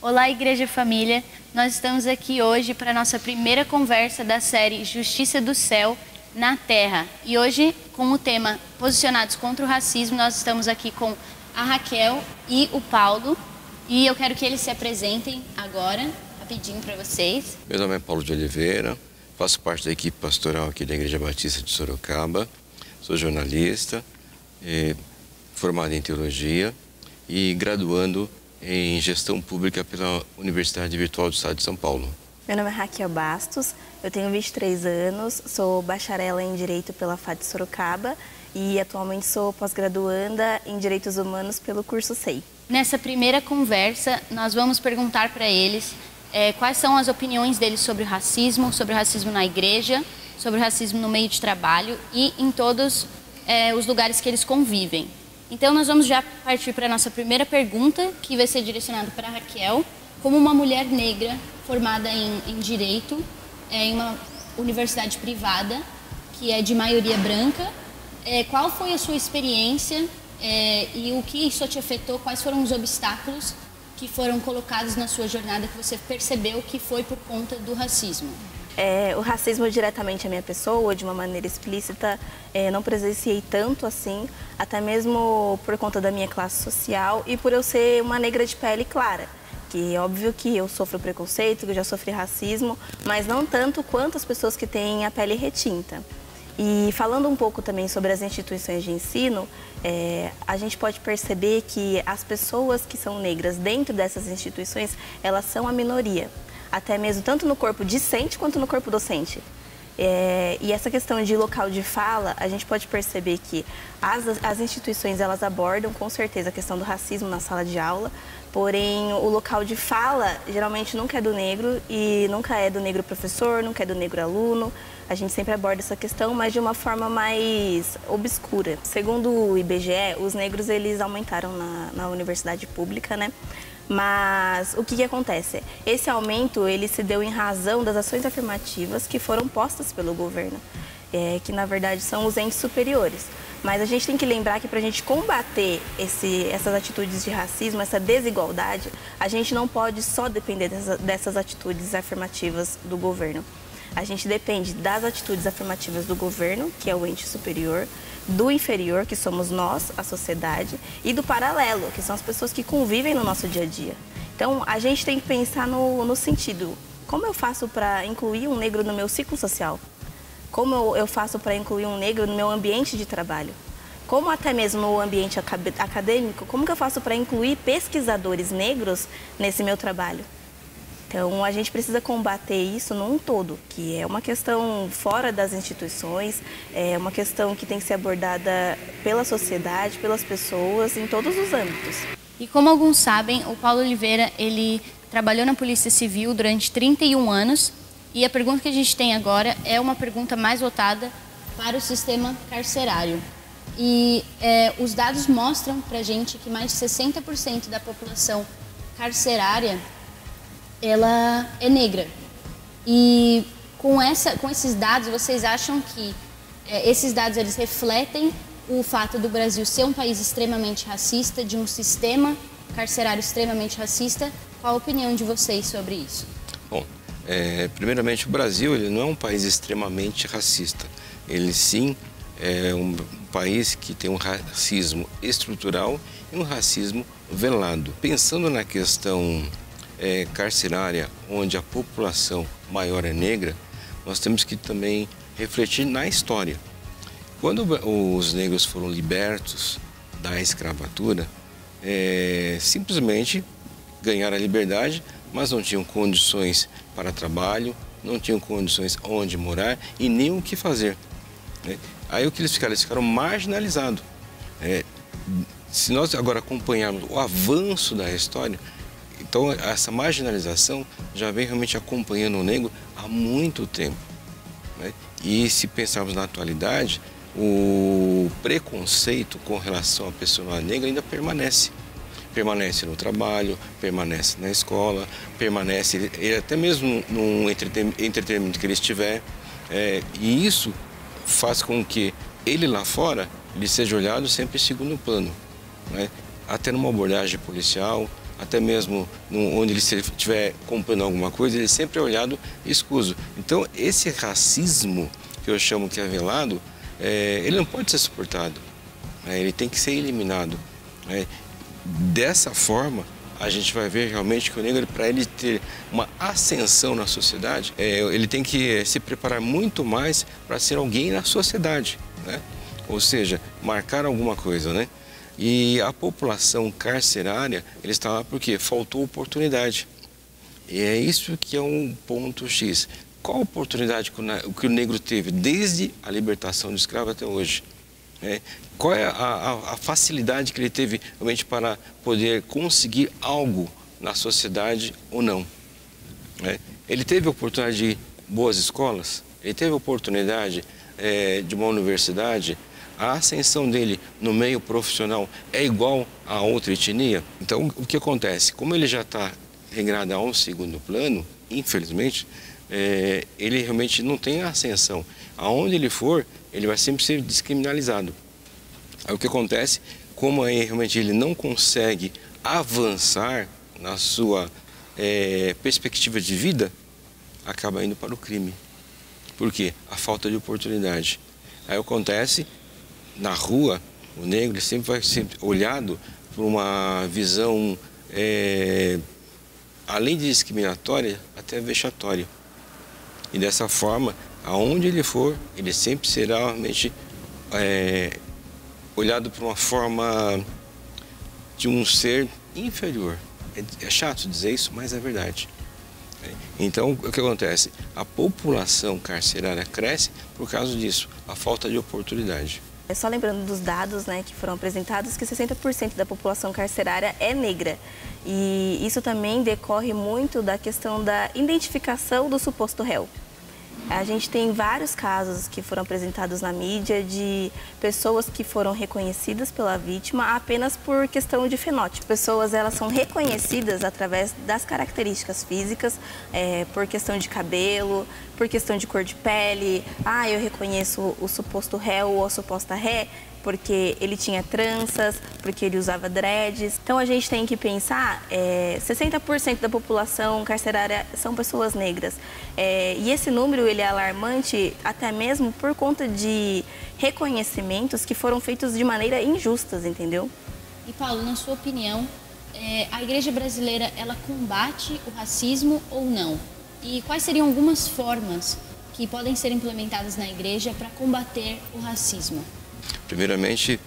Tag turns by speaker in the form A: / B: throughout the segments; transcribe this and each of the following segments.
A: Olá, Igreja Família. Nós estamos aqui hoje para a nossa primeira conversa da série Justiça do Céu na Terra. E hoje, com o tema Posicionados contra o Racismo, nós estamos aqui com a Raquel e o Paulo. E eu quero que eles se apresentem agora, rapidinho para vocês.
B: Meu nome é Paulo de Oliveira, faço parte da equipe pastoral aqui da Igreja Batista de Sorocaba. Sou jornalista, formado em teologia e graduando em gestão pública pela Universidade Virtual do Estado de São Paulo.
C: Meu nome é Raquel Bastos, eu tenho 23 anos, sou bacharela em Direito pela FAD Sorocaba e atualmente sou pós-graduanda em Direitos Humanos pelo curso SEI.
A: Nessa primeira conversa, nós vamos perguntar para eles quais são as opiniões deles sobre o racismo na igreja, sobre o racismo no meio de trabalho e em todos os lugares que eles convivem. Então, nós vamos já partir para a nossa primeira pergunta, que vai ser direcionada para a Raquel. Como uma mulher negra formada em Direito, em uma universidade privada, que é de maioria branca, qual foi a sua experiência e o que isso te afetou? Quais foram os obstáculos que foram colocados na sua jornada que você percebeu que foi por conta do racismo?
C: O racismo diretamente à minha pessoa, de uma maneira explícita, não presenciei tanto assim, até mesmo por conta da minha classe social e por eu ser uma negra de pele clara. Que é óbvio que eu sofro preconceito, que eu já sofri racismo, mas não tanto quanto as pessoas que têm a pele retinta. E falando um pouco também sobre as instituições de ensino, a gente pode perceber que as pessoas que são negras dentro dessas instituições, elas são a minoria. Até mesmo tanto no corpo discente quanto no corpo docente. E essa questão de local de fala, a gente pode perceber que as instituições elas abordam com certeza a questão do racismo na sala de aula, porém o local de fala geralmente nunca é do negro e nunca é do negro professor, nunca é do negro aluno. A gente sempre aborda essa questão, mas de uma forma mais obscura. Segundo o IBGE, os negros eles aumentaram na universidade pública, né? Mas o que acontece? Esse aumento ele se deu em razão das ações afirmativas que foram postas pelo governo, que na verdade são os entes superiores. Mas a gente tem que lembrar que para a gente combater essas atitudes de racismo, essa desigualdade, a gente não pode só depender dessas atitudes afirmativas do governo. A gente depende das atitudes afirmativas do governo, que é o ente superior, do inferior, que somos nós, a sociedade, e do paralelo, que são as pessoas que convivem no nosso dia a dia. Então, a gente tem que pensar no sentido, como eu faço para incluir um negro no meu ciclo social? Como eu faço para incluir um negro no meu ambiente de trabalho? Como até mesmo no ambiente acadêmico, como que eu faço para incluir pesquisadores negros nesse meu trabalho? Então, a gente precisa combater isso num todo, que é uma questão fora das instituições, é uma questão que tem que ser abordada pela sociedade, pelas pessoas, em todos os âmbitos.
A: E como alguns sabem, o Paulo Oliveira, ele trabalhou na Polícia Civil durante 31 anos e a pergunta que a gente tem agora é uma pergunta mais voltada para o sistema carcerário. E os dados mostram para a gente que mais de 60% da população carcerária ela é negra. E com esses dados, vocês acham que esses dados eles refletem o fato do Brasil ser um país extremamente racista, de um sistema carcerário extremamente racista? Qual a opinião de vocês sobre isso?
B: Bom, primeiramente o Brasil ele não é um país extremamente racista. Ele sim é um país que tem um racismo estrutural e um racismo velado. Pensando na questão carcerária, onde a população maior é negra, nós temos que também refletir na história. Quando os negros foram libertos da escravatura, simplesmente ganharam a liberdade, mas não tinham condições para trabalho, não tinham condições onde morar e nem o que fazer. Aí o que eles ficaram? Eles ficaram marginalizados. Se nós agora acompanharmos o avanço da história, então, essa marginalização já vem realmente acompanhando o negro há muito tempo, né? E se pensarmos na atualidade, o preconceito com relação à pessoa negra ainda permanece. Permanece no trabalho, permanece na escola, permanece até mesmo no entretenimento que ele estiver. E isso faz com que ele lá fora ele seja olhado sempre em segundo plano, né? Até numa abordagem policial, até mesmo onde ele estiver comprando alguma coisa, ele sempre é olhado escuso. Então, esse racismo, que eu chamo que é velado, ele não pode ser suportado, ele tem que ser eliminado. Dessa forma, a gente vai ver realmente que o negro, para ele ter uma ascensão na sociedade, ele tem que se preparar muito mais para ser alguém na sociedade, né? Ou seja, marcar alguma coisa, né? E a população carcerária, ele está lá porque faltou oportunidade. E é isso que é um ponto X. Qual a oportunidade que o negro teve desde a libertação do escravo até hoje? Qual é a facilidade que ele teve realmente para poder conseguir algo na sociedade ou não? Ele teve a oportunidade de boas escolas? Ele teve a oportunidade de uma universidade? A ascensão dele no meio profissional é igual a outra etnia? Então, o que acontece? Como ele já está regrado a um segundo plano, infelizmente, ele realmente não tem ascensão. Aonde ele for, ele vai sempre ser descriminalizado. Aí o que acontece, como aí realmente ele não consegue avançar na sua perspectiva de vida, acaba indo para o crime. Por quê? A falta de oportunidade. Aí acontece, na rua, o negro sempre vai ser olhado por uma visão, além de discriminatória, até vexatória. E dessa forma, aonde ele for, ele sempre será realmente olhado por uma forma de um ser inferior. É chato dizer isso, mas é verdade. Então, o que acontece? A população carcerária cresce por causa disso, a falta de oportunidade.
C: Só lembrando dos dados, né, que foram apresentados, que 60% da população carcerária é negra. E isso também decorre muito da questão da identificação do suposto réu. A gente tem vários casos que foram apresentados na mídia de pessoas que foram reconhecidas pela vítima apenas por questão de fenótipo. Pessoas, elas são reconhecidas através das características físicas, por questão de cabelo, por questão de cor de pele. Ah, eu reconheço o suposto réu ou a suposta ré porque ele tinha tranças, porque ele usava dreads. Então a gente tem que pensar, 60% da população carcerária são pessoas negras. E esse número ele é alarmante até mesmo por conta de reconhecimentos que foram feitos de maneira injustas, entendeu?
A: E Paulo, na sua opinião, a igreja brasileira, ela combate o racismo ou não? E quais seriam algumas formas que podem ser implementadas na igreja para combater o racismo?
B: Primeiramente,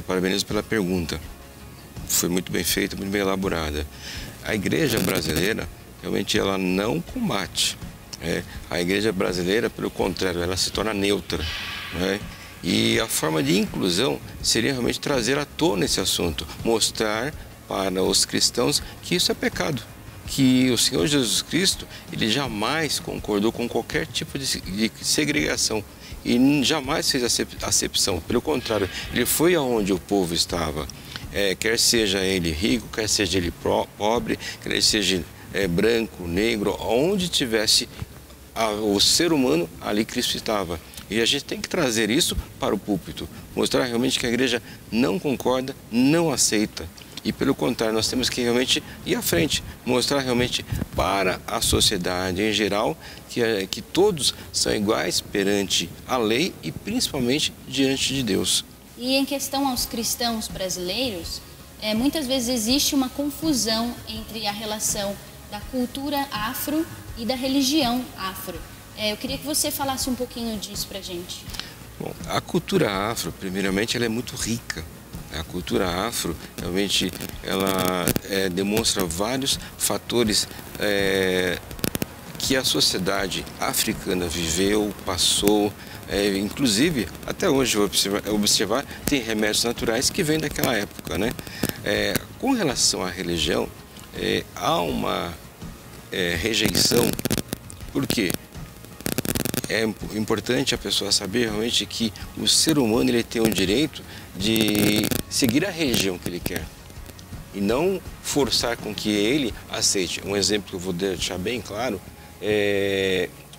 B: parabenizo pela pergunta. Foi muito bem feita, muito bem elaborada. A igreja brasileira, realmente, ela não combate. A igreja brasileira, pelo contrário, ela se torna neutra. E a forma de inclusão seria realmente trazer à tona esse assunto, mostrar para os cristãos que isso é pecado. Que o Senhor Jesus Cristo, ele jamais concordou com qualquer tipo de segregação. E jamais fez acepção. Pelo contrário, ele foi aonde o povo estava. Quer seja ele rico, quer seja ele pobre, quer seja branco, negro, onde tivesse o ser humano, ali Cristo estava. E a gente tem que trazer isso para o púlpito. Mostrar realmente que a igreja não concorda, não aceita. E pelo contrário, nós temos que realmente ir à frente, mostrar realmente para a sociedade em geral que todos são iguais perante a lei e principalmente diante de Deus.
A: E em questão aos cristãos brasileiros, muitas vezes existe uma confusão entre a relação da cultura afro e da religião afro. Eu queria que você falasse um pouquinho disso para a gente.
B: Bom, a cultura afro, primeiramente, ela é muito rica. A cultura afro, realmente, ela demonstra vários fatores que a sociedade africana viveu, passou, inclusive, até hoje, observar, tem remédios naturais que vêm daquela época, né? Com relação à religião, há uma rejeição, por quê? É importante a pessoa saber realmente que o ser humano ele tem o direito de seguir a religião que ele quer e não forçar com que ele aceite. Um exemplo que eu vou deixar bem claro,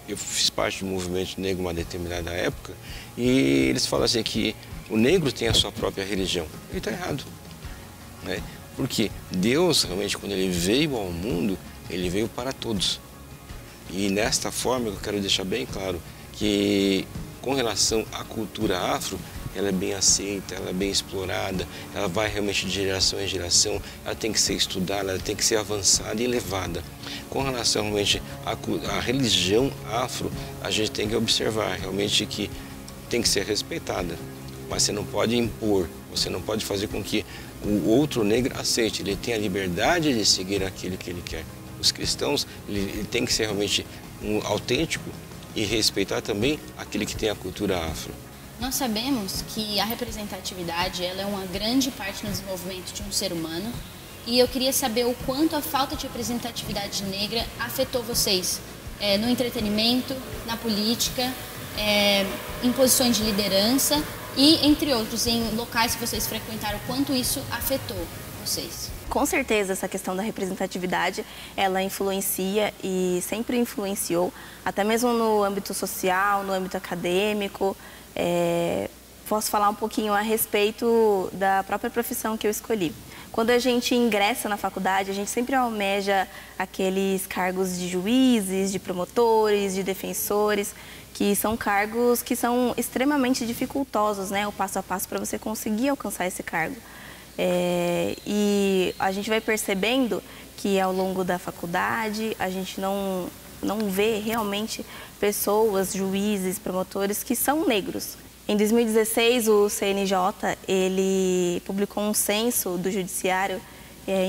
B: eu fiz parte do movimento negro uma determinada época e eles falam assim que o negro tem a sua própria religião. Ele está errado. Porque Deus, realmente, quando ele veio ao mundo, ele veio para todos. E nesta forma, eu quero deixar bem claro que, com relação à cultura afro, ela é bem aceita, ela é bem explorada, ela vai realmente de geração em geração, ela tem que ser estudada, ela tem que ser avançada e elevada. Com relação realmente à religião afro, a gente tem que observar realmente que tem que ser respeitada, mas você não pode impor, você não pode fazer com que o outro negro aceite, ele tem a liberdade de seguir aquilo que ele quer. Os cristãos, ele tem que ser realmente autêntico e respeitar também aquele que tem a cultura afro.
A: Nós sabemos que a representatividade ela é uma grande parte no desenvolvimento de um ser humano e eu queria saber o quanto a falta de representatividade negra afetou vocês no entretenimento, na política, em posições de liderança e, entre outros, em locais que vocês frequentaram, o quanto isso afetou vocês.
C: Com certeza, essa questão da representatividade, ela influencia e sempre influenciou, até mesmo no âmbito social, no âmbito acadêmico. Posso falar um pouquinho a respeito da própria profissão que eu escolhi. Quando a gente ingressa na faculdade, a gente sempre almeja aqueles cargos de juízes, de promotores, de defensores, que são cargos que são extremamente dificultosos, né? O passo a passo para você conseguir alcançar esse cargo. E a gente vai percebendo que ao longo da faculdade a gente não vê realmente pessoas, juízes, promotores que são negros. Em 2016, o CNJ ele publicou um censo do judiciário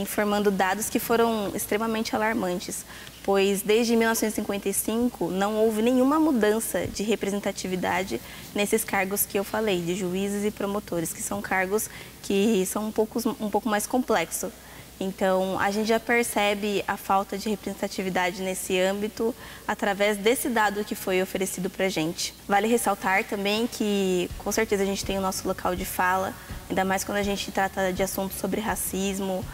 C: informando dados que foram extremamente alarmantes, pois desde 1955 não houve nenhuma mudança de representatividade nesses cargos que eu falei, de juízes e promotores, que são cargos que são um pouco mais complexos. Então, a gente já percebe a falta de representatividade nesse âmbito através desse dado que foi oferecido para a gente. Vale ressaltar também que, com certeza, a gente tem o nosso local de fala, ainda mais quando a gente trata de assuntos sobre racismo,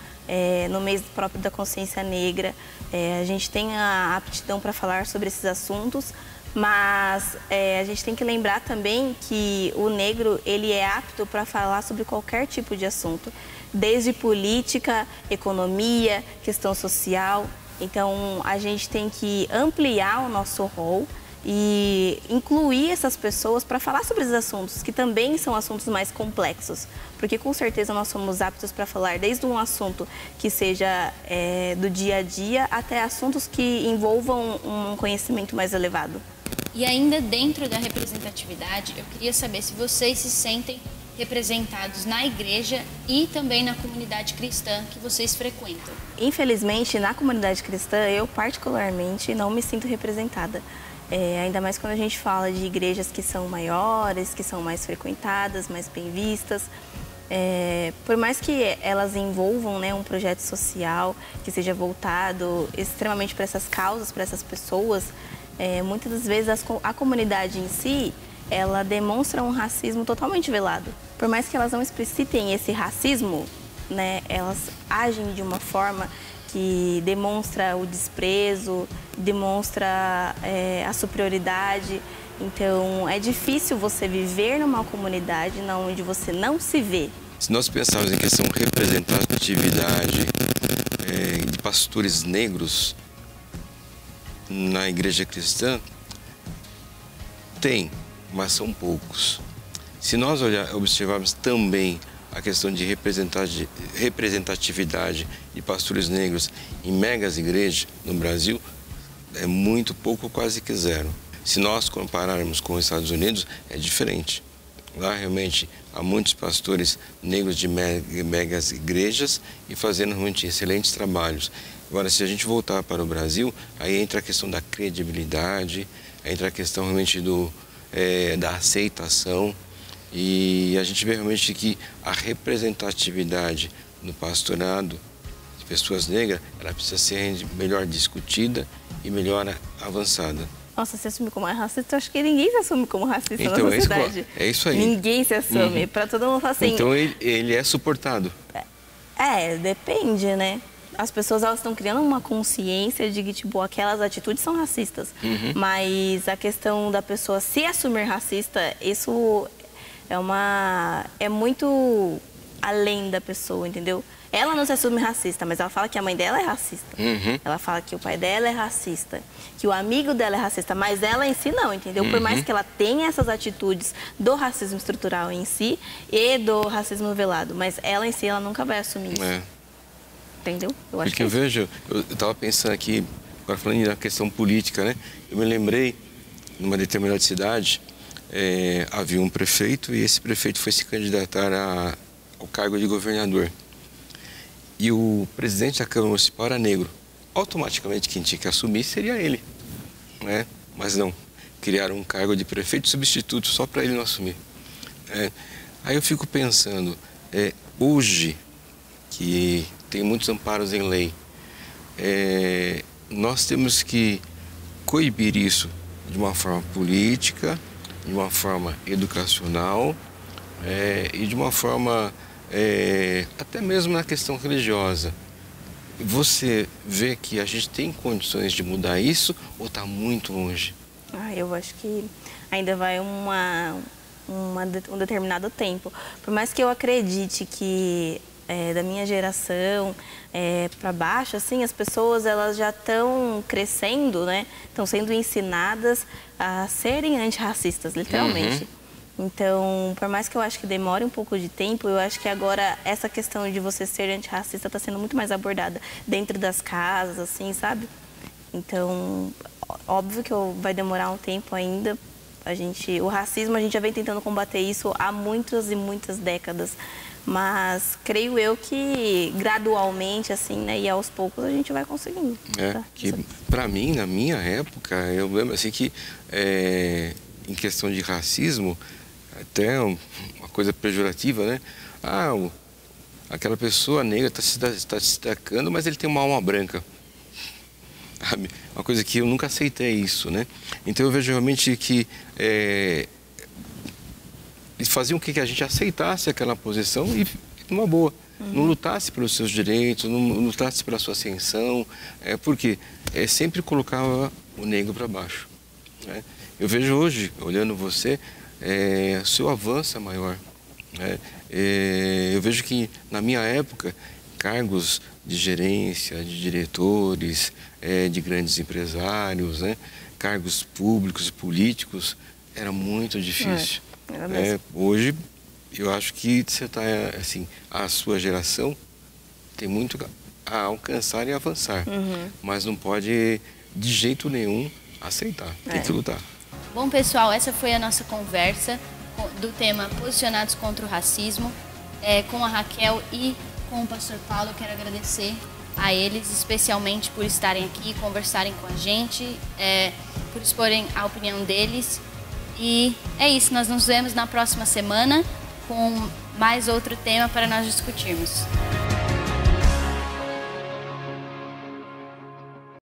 C: no mês próprio da consciência negra. A gente tem a aptidão para falar sobre esses assuntos, mas a gente tem que lembrar também que o negro ele é apto para falar sobre qualquer tipo de assunto, desde política, economia, questão social. Então, a gente tem que ampliar o nosso rol e incluir essas pessoas para falar sobre esses assuntos, que também são assuntos mais complexos. Porque, com certeza, nós somos aptos para falar desde um assunto que seja do dia a dia até assuntos que envolvam um conhecimento mais elevado.
A: E ainda dentro da representatividade, eu queria saber se vocês se sentem representados na igreja e também na comunidade cristã que vocês frequentam.
C: Infelizmente, na comunidade cristã, eu particularmente não me sinto representada. Ainda mais quando a gente fala de igrejas que são maiores, que são mais frequentadas, mais bem vistas. Por mais que elas envolvam, né, um projeto social que seja voltado extremamente para essas causas, para essas pessoas, muitas das vezes a comunidade em si, ela demonstra um racismo totalmente velado. Por mais que elas não explicitem esse racismo, né, elas agem de uma forma que demonstra o desprezo, demonstra a superioridade. Então, é difícil você viver numa comunidade onde você não se vê.
B: Se nós pensarmos em questão de representatividade de pastores negros na igreja cristã, tem, mas são poucos. Se nós observarmos também a questão de representatividade de pastores negros em megas igrejas no Brasil, é muito pouco, quase que zero. Se nós compararmos com os Estados Unidos, é diferente. Lá realmente há muitos pastores negros de megas igrejas e fazendo realmente excelentes trabalhos. Agora, se a gente voltar para o Brasil, aí entra a questão da credibilidade, entra a questão realmente da aceitação. E a gente vê realmente que a representatividade no pastorado de pessoas negras, ela precisa ser melhor discutida e melhor avançada.
C: Nossa, se assumir como racista, eu acho que ninguém se assume como racista
B: então,
C: na sociedade.
B: É isso aí.
C: Ninguém se assume. Para todo mundo assim.
B: Então ele é suportado.
C: Depende, né? As pessoas elas estão criando uma consciência de que tipo, aquelas atitudes são racistas. Mas a questão da pessoa se assumir racista, isso é muito além da pessoa, entendeu? Ela não se assume racista, mas ela fala que a mãe dela é racista.
B: Uhum.
C: Ela fala que o pai dela é racista, que o amigo dela é racista, mas ela em si não, entendeu? Por mais que ela tenha essas atitudes do racismo estrutural em si e do racismo velado, mas ela em si, ela nunca vai assumir isso.
B: É.
C: Entendeu? Eu acho
B: Porque
C: que
B: eu vejo, eu estava pensando aqui, agora falando da questão política, né? Eu me lembrei, numa determinada cidade, havia um prefeito e esse prefeito foi se candidatar ao cargo de governador. E o presidente da Câmara Municipal era negro. Automaticamente quem tinha que assumir seria ele, né? Mas não, criaram um cargo de prefeito substituto só para ele não assumir. Aí eu fico pensando, hoje, que tem muitos amparos em lei, nós temos que coibir isso de uma forma política, de uma forma educacional e de uma forma até mesmo na questão religiosa. Você vê que a gente tem condições de mudar isso ou está muito longe?
C: Eu acho que ainda vai um determinado tempo. Por mais que eu acredite que da minha geração para baixo, assim, as pessoas elas já estão crescendo, né? Estão sendo ensinadas a serem antirracistas, literalmente. Então, por mais que eu acho que demore um pouco de tempo, eu acho que agora essa questão de você ser antirracista está sendo muito mais abordada dentro das casas, assim, sabe? Então, óbvio que vai demorar um tempo ainda. O racismo, a gente já vem tentando combater isso há muitas e muitas décadas. Mas creio eu que gradualmente, assim, né, e aos poucos a gente vai conseguindo.
B: Que para mim, na minha época, eu lembro assim que em questão de racismo, até uma coisa pejorativa, né? Aquela pessoa negra está se destacando, mas ele tem uma alma branca. Uma coisa que eu nunca aceitei isso, né? Então eu vejo realmente que eles faziam com que a gente aceitasse aquela posição e uma boa. Não lutasse pelos seus direitos, não lutasse pela sua ascensão, porque sempre colocava o negro para baixo, né? Eu vejo hoje, olhando você, seu avanço é maior, né? Eu vejo que na minha época, cargos de gerência, de diretores, de grandes empresários, né? Cargos públicos e políticos, era muito difícil. Hoje, eu acho que você está, assim, a sua geração tem muito a alcançar e avançar, mas não pode, de jeito nenhum, aceitar, tem que lutar.
A: Bom, pessoal, essa foi a nossa conversa do tema Posicionados contra o Racismo, com a Raquel e com o pastor Paulo. Eu quero agradecer a eles, especialmente por estarem aqui, conversarem com a gente, por exporem a opinião deles. E é isso, nós nos vemos na próxima semana com mais outro tema para nós discutirmos.